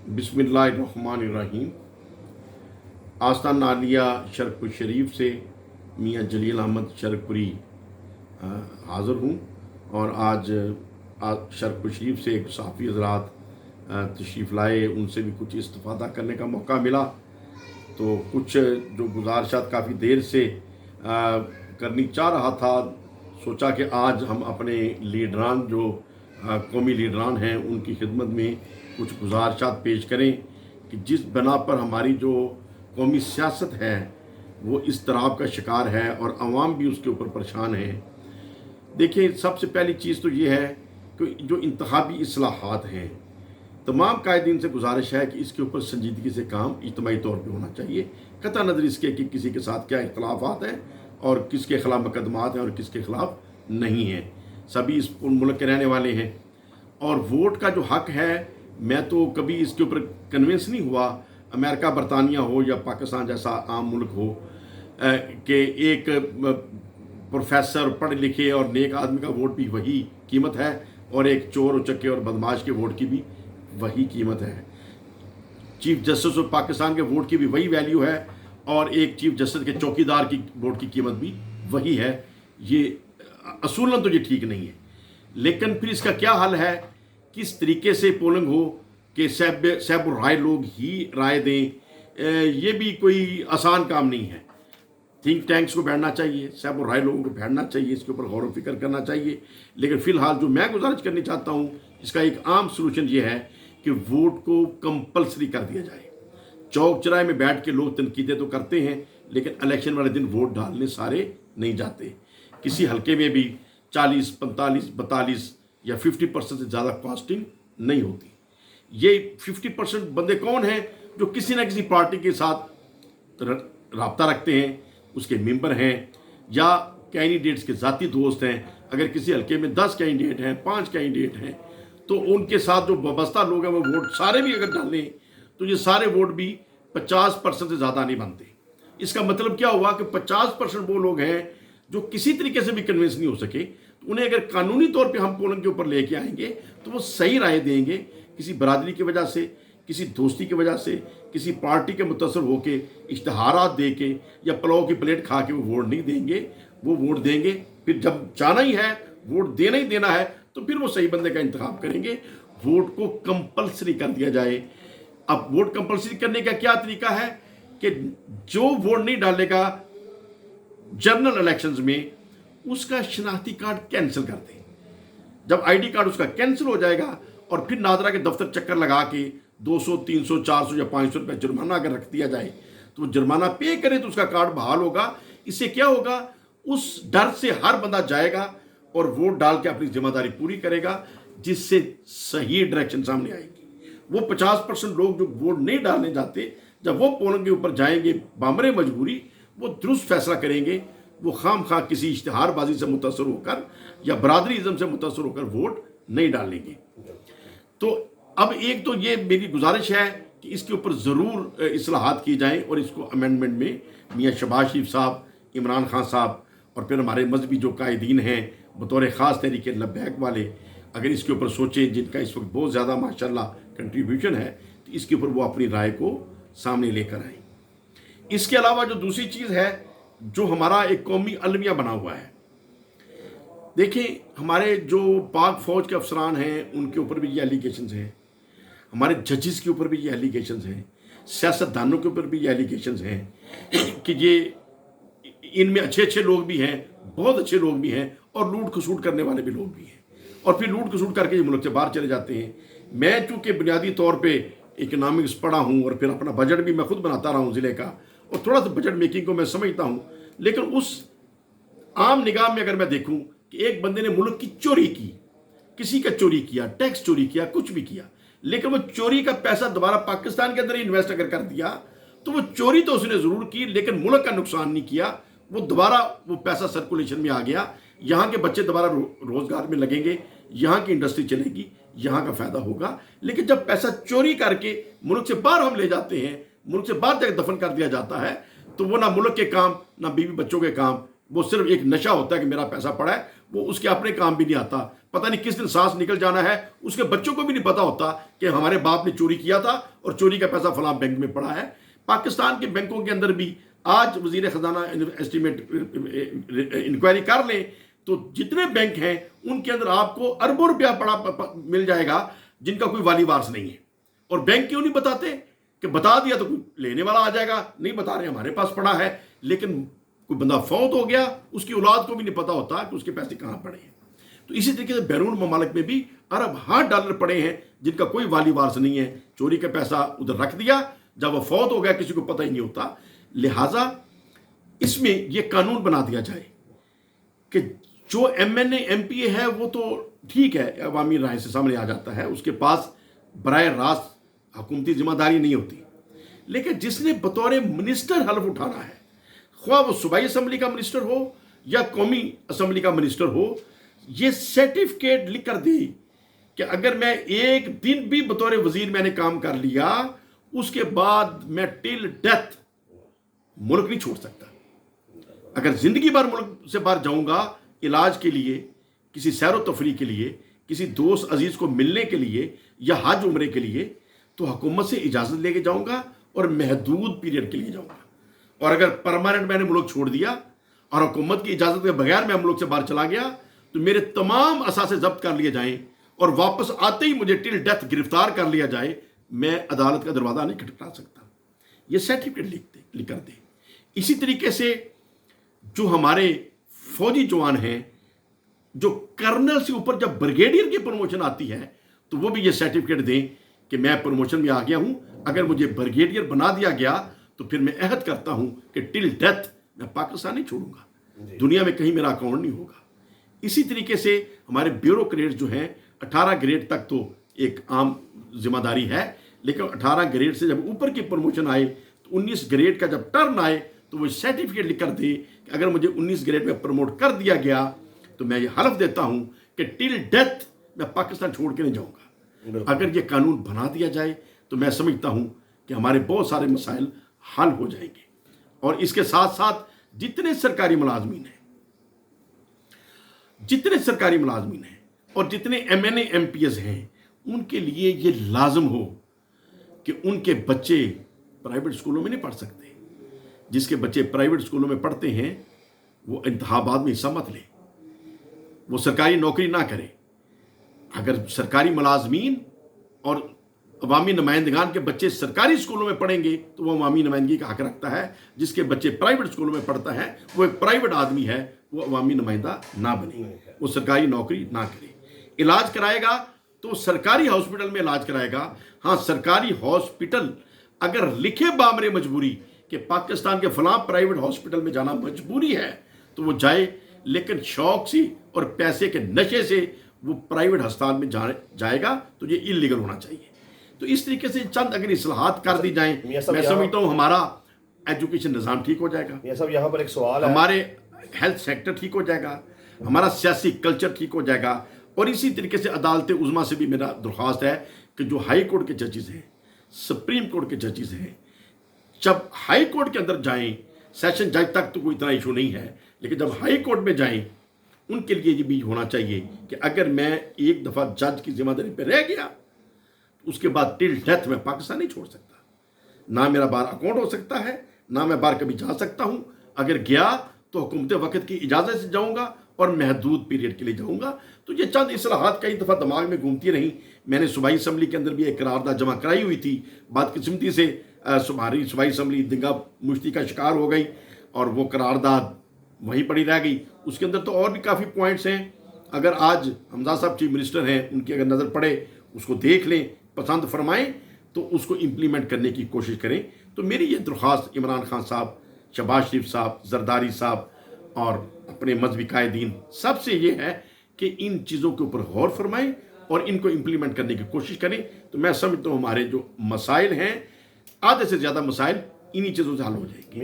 बिस्मिल्लाहिर्रहमानिर्रहीम। आस्तान नालिया शरकपुर शरीफ से मियाँ जलील अहमद शरकपुरी हाज़िर हूँ और आज शरकपुर शरीफ से एक सहाफ़ी हज़रात तशरीफ़ लाए, उनसे भी कुछ इस्तिफ़ादा करने का मौका मिला। तो कुछ जो गुज़ारिशात काफ़ी देर से करनी चाह रहा था, सोचा कि आज हम अपने लीडरान जो कौमी लीडरान हैं उनकी खिदमत में कुछ गुज़ारिशात पेश करें कि जिस बना पर हमारी जो कौमी सियासत है वो इस तरह का शिकार है और अवाम भी उसके ऊपर परेशान है। देखिए, सबसे पहली चीज़ तो ये है कि जो इंतखाबी इस्लाहात हैं, तमाम कायदीन से गुजारिश है कि इसके ऊपर संजीदगी से काम इज्तिमाई तौर पे होना चाहिए, कतई नज़र इसके कि किसी के साथ क्या इख्तलाफात हैं और किसके ख़िलाफ़ मुकदमात हैं और किसके ख़िलाफ़ नहीं हैं। सभी इस मुल्क के रहने वाले हैं और वोट का जो हक़ है, मैं तो कभी इसके ऊपर कन्विंस नहीं हुआ, अमेरिका बरतानिया हो या पाकिस्तान जैसा आम मुल्क हो, कि एक प्रोफेसर पढ़े लिखे और नेक आदमी का वोट भी वही कीमत है और एक चोर उचक्के और बदमाश के वोट की भी वही कीमत है। चीफ जस्टिस ऑफ पाकिस्तान के वोट की भी वही वैल्यू है और एक चीफ जस्टिस के चौकीदार की वोट की कीमत भी वही है। ये असूलन तो ये ठीक नहीं है, लेकिन फिर इसका क्या हल है, किस तरीके से पोलिंग हो कि सब राय लोग ही राय दें, ये भी कोई आसान काम नहीं है। थिंक टैंक्स को बैठना चाहिए, सब राय लोगों को बैठना चाहिए, इसके ऊपर गौर व फिक्र करना चाहिए। लेकिन फ़िलहाल जो मैं गुजारिश करनी चाहता हूँ, इसका एक आम सलूशन ये है कि वोट को कंपलसरी कर दिया जाए। चौक चौराहे में बैठ के लोग तनकीदें तो करते हैं, लेकिन इलेक्शन वाले दिन वोट डालने सारे नहीं जाते। किसी हल्के में भी 40, 45, 42 या 50% से ज़्यादा कास्टिंग नहीं होती। ये 50% बंदे कौन हैं जो किसी न किसी पार्टी के साथ रब्ता रखते हैं, उसके मेंबर हैं या कैंडिडेट्स के ज़ाती दोस्त हैं। अगर किसी हल्के में 10 कैंडिडेट हैं, 5 कैंडिडेट हैं, तो उनके साथ जो वाबस्ता लोग हैं वो वोट सारे भी अगर डालें तो ये सारे वोट भी 50% से ज़्यादा नहीं बनते। इसका मतलब क्या हुआ कि 50% वो लोग हैं जो किसी तरीके से भी कन्विंस नहीं हो सके, तो उन्हें अगर कानूनी तौर पे हम पोलिंग के ऊपर लेके आएंगे तो वो सही राय देंगे। किसी बरादरी की वजह से, किसी दोस्ती की वजह से, किसी पार्टी के मुतासर होके, इश्तहारात दे के या पुलाव की प्लेट खा के वो वोट नहीं देंगे। वो वोट देंगे, फिर जब जाना ही है, वोट देना ही देना है, तो फिर वो सही बंदे का इंतखाब करेंगे। वोट को कंपलसरी कर दिया जाए। अब वोट कंपलसरी करने का क्या तरीका है कि जो वोट नहीं डालेगा जनरल इलेक्शंस में, उसका शनाख्ती कार्ड कैंसिल कर दें। जब आईडी कार्ड उसका कैंसिल हो जाएगा और फिर नादरा के दफ्तर चक्कर लगा के 200, 300, 400 या 500 रुपये जुर्माना अगर रख दिया जाए तो वो जुर्माना पे करे तो उसका कार्ड बहाल होगा। इससे क्या होगा, उस डर से हर बंदा जाएगा और वोट डाल के अपनी जिम्मेदारी पूरी करेगा, जिससे सही डायरेक्शन सामने आएगी। वो 50% लोग जो वोट नहीं डालने जाते, जब वो पोलिंग के ऊपर जाएंगे बामरे मजबूरी, वो दुरुस्त फैसला करेंगे। वो खाम खा किसी इश्तिहारबाजी से मुतासर होकर या बरादरीज़म से मुतासर होकर वोट नहीं डालेंगे। तो अब एक तो ये मेरी गुजारिश है कि इसके ऊपर ज़रूर इस्लाहात की जाएं और इसको अमेंडमेंट में मियाँ शहबाज शरीफ साहब, इमरान खान साहब और फिर हमारे मजहबी जो कायदीन हैं बतौर ख़ास तहरीक लब्बैक वाले, अगर इसके ऊपर सोचें, जिनका इस वक्त बहुत ज़्यादा माशाल्लाह कंट्रीब्यूशन है, तो इसके ऊपर वो अपनी राय को सामने लेकर आएँ। इसके अलावा जो दूसरी चीज़ है, जो हमारा एक कौमी अलमिया बना हुआ है, देखिए हमारे जो पाक फ़ौज के अफसरान हैं उनके ऊपर भी ये एलिगेशंस हैं, हमारे जजेस के ऊपर भी ये एलिगेशंस हैं, सियासतदानों के ऊपर भी ये एलिगेशंस हैं कि ये इनमें अच्छे लोग भी हैं, बहुत अच्छे लोग भी हैं और लूट खसूट करने वाले भी लोग भी हैं, और फिर लूट खसूट करके ये मुल्क से बाहर चले जाते हैं। मैं चूँकि बुनियादी तौर पर इकनॉमिक्स पढ़ा हूँ और फिर अपना बजट भी मैं खुद बनाता रहा हूँ ज़िले का, और थोड़ा सा बजट मेकिंग को मैं समझता हूँ, लेकिन उस आम निगाह में अगर मैं देखूँ कि एक बंदे ने मुल्क की चोरी की, किसी का चोरी किया, टैक्स चोरी किया, कुछ भी किया, लेकिन वो चोरी का पैसा दोबारा पाकिस्तान के अंदर ही इन्वेस्ट अगर कर दिया, तो वो चोरी तो उसने ज़रूर की लेकिन मुल्क का नुकसान नहीं किया। वो दोबारा वो पैसा सर्कुलेशन में आ गया, यहाँ के बच्चे दोबारा रोज़गार में लगेंगे, यहाँ की इंडस्ट्री चलेगी, यहाँ का फ़ायदा होगा। लेकिन जब पैसा चोरी करके मुल्क से बाहर हम ले जाते हैं, मुल्क से बाहर जाकर दफन कर दिया जाता है, तो वो ना मुल्क के काम, ना बीवी बच्चों के काम, वो सिर्फ एक नशा होता है कि मेरा पैसा पड़ा है, وہ اس کے اپنے کام بھی نہیں آتا، پتہ نہیں کس دن سانس نکل جانا ہے، اس کے بچوں کو بھی نہیں پتا ہوتا کہ ہمارے باپ نے چوری کیا تھا اور چوری کا پیسہ فلاں بینک میں پڑا ہے۔ پاکستان کے بینکوں کے اندر بھی آج وزیر خزانہ ایسٹیمیٹ انکوائری کر لیں تو جتنے بینک ہیں ان کے اندر آپ کو اربوں روپیہ پڑا مل جائے گا جن کا کوئی والی وارث نہیں ہے۔ اور بینک کیوں نہیں بتاتے کہ بتا دیا تو کوئی لینے والا آ جائے گا، نہیں بتا رہے ہمارے پاس پڑا ہے، لیکن کوئی بندہ فوت ہو گیا اس کی اولاد کو بھی نہیں پتا ہوتا کہ اس کے پیسے کہاں پڑے ہیں۔ تو اسی طریقے سے بیرون ممالک میں بھی ارب ہاں ڈالر پڑے ہیں جن کا کوئی والی وارث نہیں ہے، چوری کا پیسہ ادھر رکھ دیا، جب وہ فوت ہو گیا کسی کو پتہ ہی نہیں ہوتا۔ لہٰذا اس میں یہ قانون بنا دیا جائے کہ جو M N A M P A ہے وہ تو ٹھیک ہے، عوامی رائے سے سامنے آ جاتا ہے، اس کے پاس براہ راست حکومتی ذمہ داری نہیں ہوتی، لیکن جس نے بطور منسٹر حلف اٹھانا ہے، خواہ وہ صوبائی اسمبلی کا منسٹر ہو یا قومی اسمبلی کا منسٹر ہو، یہ سرٹیفکیٹ لکھ کر دے کہ اگر میں ایک دن بھی بطور وزیر میں نے کام کر لیا اس کے بعد میں ٹل ڈیتھ ملک نہیں چھوڑ سکتا۔ اگر زندگی بھر ملک سے باہر جاؤں گا علاج کے لیے، کسی سیر و تفریح کے لیے، کسی دوست عزیز کو ملنے کے لیے یا حج عمرے کے لیے، تو حکومت سے اجازت لے کے جاؤں گا اور محدود پیریڈ کے لیے جاؤں گا۔ اور اگر پرماننٹ میں نے ملک چھوڑ دیا اور حکومت کی اجازت کے بغیر میں ملک سے باہر چلا گیا تو میرے تمام اثاثے ضبط کر لیے جائیں اور واپس آتے ہی مجھے ٹل ڈیتھ گرفتار کر لیا جائے، میں عدالت کا دروازہ نہیں کھٹکھٹا سکتا۔ یہ سرٹیفکیٹ لکھ کر دیں۔ اسی طریقے سے جو ہمارے فوجی جوان ہیں، جو کرنل سے اوپر جب بریگیڈیئر کی پروموشن آتی ہے تو وہ بھی یہ سرٹیفکیٹ دیں کہ میں پروموشن میں آ گیا ہوں، اگر مجھے بریگیڈیئر بنا دیا گیا تو پھر میں عہد کرتا ہوں کہ ٹل ڈیتھ میں پاکستان نہیں چھوڑوں گا، دنیا میں کہیں میرا اکاؤنٹ نہیں ہوگا۔ اسی طریقے سے ہمارے بیوروکریٹ جو ہیں 18 گریڈ تک تو ایک عام ذمہ داری ہے، لیکن 18 گریڈ سے جب اوپر کی پروموشن آئے تو 19 گریڈ کا جب ٹرن آئے تو وہ سرٹیفکیٹ لکھ کر دے کہ اگر مجھے 19 گریڈ میں پروموٹ کر دیا گیا تو میں یہ حلف دیتا ہوں کہ ٹل ڈیتھ میں پاکستان چھوڑ کے نہیں جاؤں گا۔ اگر یہ قانون بنا دیا جائے تو میں سمجھتا ہوں کہ ہمارے بہت سارے مسائل حل ہو جائیں گے۔ اور اس کے ساتھ ساتھ جتنے سرکاری ملازمین ہیں اور جتنے M N A M P s ہیں ان کے لیے یہ لازم ہو کہ ان کے بچے پرائیویٹ اسکولوں میں نہیں پڑھ سکتے۔ جس کے بچے پرائیویٹ اسکولوں میں پڑھتے ہیں وہ انتخابات میں حصہ مت لے، وہ سرکاری نوکری نہ کرے۔ اگر سرکاری ملازمین اور عوامی نمائندگان کے بچے سرکاری اسکولوں میں پڑھیں گے تو وہ عوامی نمائندگی کا حق رکھتا ہے۔ جس کے بچے پرائیویٹ اسکولوں میں پڑھتا ہے وہ ایک پرائیویٹ آدمی ہے، وہ عوامی نمائندہ نہ بنے، وہ سرکاری نوکری نہ کرے۔ علاج کرائے گا تو سرکاری ہاسپٹل میں علاج کرائے گا۔ ہاں، سرکاری ہاسپٹل اگر لکھے بامر مجبوری کہ پاکستان کے فلاں پرائیویٹ ہاسپٹل میں جانا مجبوری ہے تو وہ جائے، لیکن شوق سے اور پیسے کے نشے سے وہ پرائیویٹ ہسپتال میں جائے گا تو یہ انلیگل ہونا چاہیے۔ تو اس طریقے سے چند اگر اصلاحات کر دی جائیں میں سمجھتا ہوں ہمارا ایجوکیشن نظام ٹھیک ہو جائے گا، یہاں پر ایک سوال ہے، ہمارے ہیلتھ سیکٹر ٹھیک ہو جائے گا، ہمارا سیاسی کلچر ٹھیک ہو جائے گا۔ اور اسی طریقے سے عدالت عظمیٰ سے بھی میرا درخواست ہے کہ جو ہائی کورٹ کے ججز ہیں، سپریم کورٹ کے ججز ہیں، جب ہائی کورٹ کے اندر جائیں، سیشن جج تک تو کوئی اتنا ایشو نہیں ہے، لیکن جب ہائی کورٹ میں جائیں ان کے لیے یہ بھی ہونا چاہیے کہ اگر میں ایک دفعہ جج کی ذمہ داری پہ رہ گیا اس کے بعد ٹل ڈیتھ میں پاکستان نہیں چھوڑ سکتا، نہ میرا بار اکاؤنٹ ہو سکتا ہے، نہ میں بار کبھی جا سکتا ہوں۔ اگر گیا تو حکومت وقت کی اجازت سے جاؤں گا اور محدود پیریڈ کے لیے جاؤں گا۔ تو یہ چند اصلاحات کئی دفعہ دماغ میں گھومتی رہیں۔ میں نے صوبائی اسمبلی کے اندر بھی ایک قرارداد جمع کرائی ہوئی تھی، بدقسمتی سے ہماری صوبائی اسمبلی دنگا مشتی کا شکار ہو گئی اور وہ قرارداد وہیں پڑی رہ گئی۔ اس کے اندر تو اور بھی کافی پوائنٹس ہیں، اگر آج حمزہ صاحب چیف منسٹر ہیں ان کی اگر نظر پڑے اس کو دیکھ لیں، پسند فرمائیں تو اس کو امپلیمنٹ کرنے کی کوشش کریں۔ تو میری یہ درخواست عمران خان صاحب، شہباز شریف صاحب، زرداری صاحب اور اپنے مذہبی قائدین سب سے یہ ہے کہ ان چیزوں کے اوپر غور فرمائیں اور ان کو امپلیمنٹ کرنے کی کوشش کریں۔ تو میں سمجھتا ہوں ہمارے جو مسائل ہیں، آدھے سے زیادہ مسائل انہی چیزوں سے حل ہو جائیں گے۔